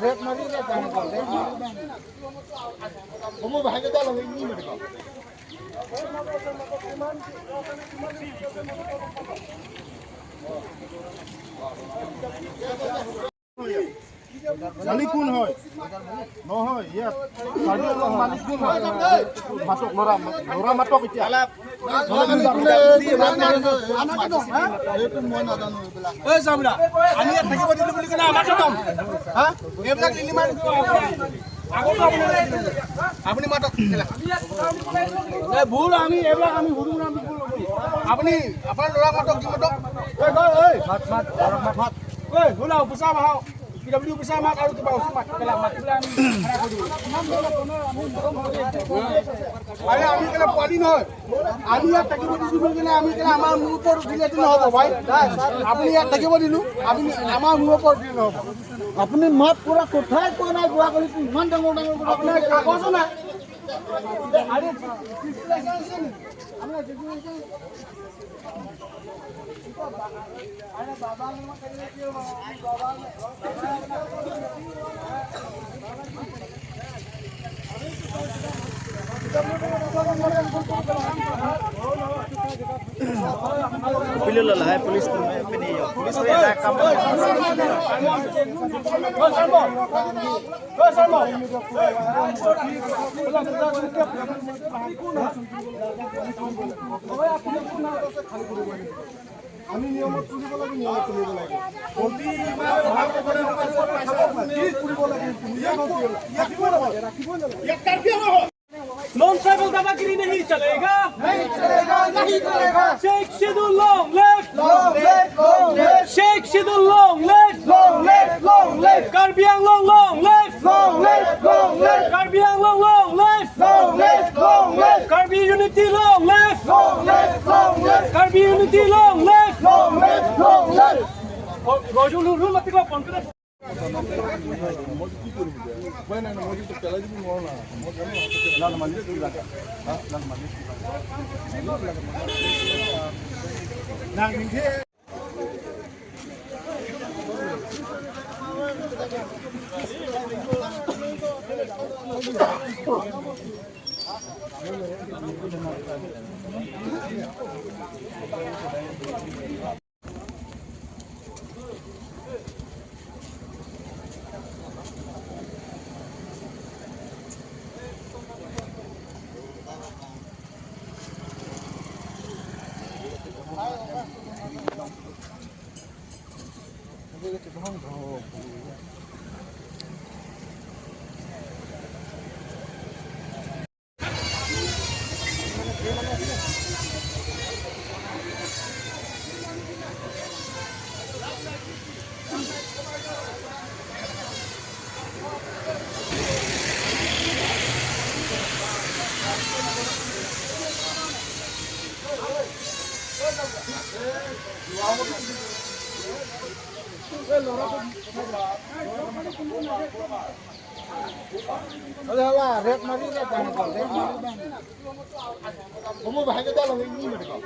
Rate मारी रे जाने को रेट मारी बहन हम भाई के चलो नहीं मेरे को मालिक कोन হয় নহয় ইয়াত সাৰ্বিক মালিক কোন হয় ভাষক লৰা মাতক এতিয়া এইটো মই নাজানো এইবিলাক এই জামৰা আমি ইয়াত থাকিব দিলো বুলি কেনে আমাক কম হা এইবিলাক লিলি মাৰি আগত আপুনি মাতক এই ভুল আমি এইবিলাক আমি হুৰুম নাম ভুল আপুনি আপোনাৰ লৰা মাতক কি মাতক এই মাত এই হুলা উপসা বাহাও PW bisa mak kalau kita usah mak kalau mak bilang ada kau dulu. Ayah kami kalau padi no, kami yang tak kau dulu kena kami kalau amal mumpur dulu tu no apa, boy. Kami yang tak kau dulu, kami amal mumpur dulu no. अपने माप पूरा कोठाय को ना बुआ करी तू मन डंगो अपने कागज ना. अरे हमरा जल्दी अरे बाबा ने मत करे क्यों बाबा Pilih lah hai polis tu ini ya polis tu ada kam আমি নিয়মত চলিব লাগে নিয়মত চলিব লাগে অতি नॉन ट्राइबल दादागिरी नहीं चलेगा नहीं चलेगा नहीं चलेगा Sheikh Sidhu long left Sheikh Sidhu long left Karbi Anglong long left Karbi Anglong long left Karbi unity long left Karbi unity long left रोजू लूरू मत को फोन कर रेट मारी रे जाने को रेट मारी बहन हम भाई के चलो नहीं मेरे को